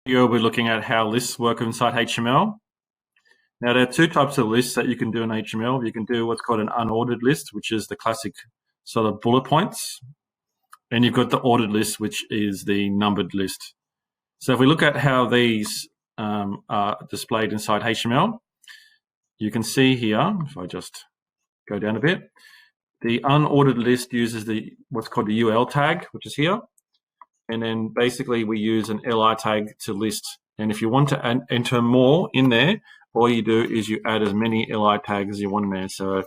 Here we're looking at how lists work inside HTML. Now there are two types of lists that you can do in HTML. You can do what's called an unordered list, which is the classic sort of bullet points. And you've got the ordered list, which is the numbered list. So if we look at how these are displayed inside HTML, you can see here, if I just go down a bit, the unordered list uses what's called the UL tag, which is here. And then basically we use an li tag to list. And if you want to enter more in there, all you do is you add as many li tags as you want in there. So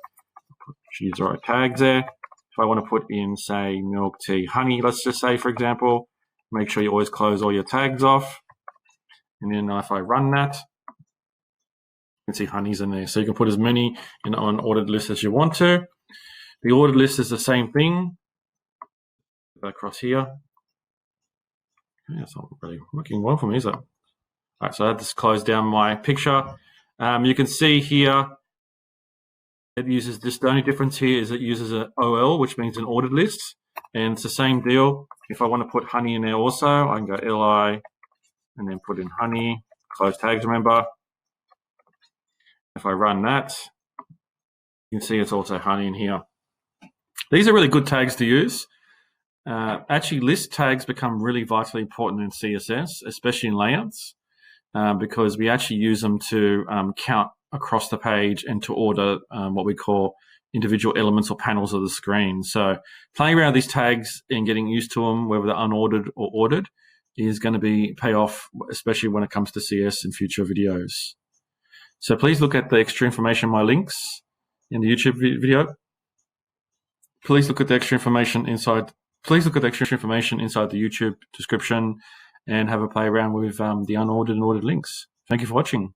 choose the right tags there. If I want to put in, say, milk, tea, honey, let's just say, for example, make sure you always close all your tags off. And then if I run that, you can see honey's in there. So you can put as many in an unordered list as you want to. The ordered list is the same thing. Go across here. Yeah, it's not really working well for me, is it? All right, so I just close down my picture. You can see here it uses this. The only difference here is it uses an OL, which means an ordered list, and it's the same deal. If I want to put honey in there also, I can go li and then put in honey, close tags, remember. If I run that, you can see it's also honey in here. These are really good tags to use. Actually, list tags become really vitally important in CSS, especially in layouts, because we actually use them to count across the page and to order what we call individual elements or panels of the screen. So playing around with these tags and getting used to them, whether they're unordered or ordered, is going to pay off, especially when it comes to CS in future videos. So please look at the extra information, my links in the YouTube video. Please look at the extra information inside the YouTube description and have a play around with the unordered and ordered links. Thank you for watching.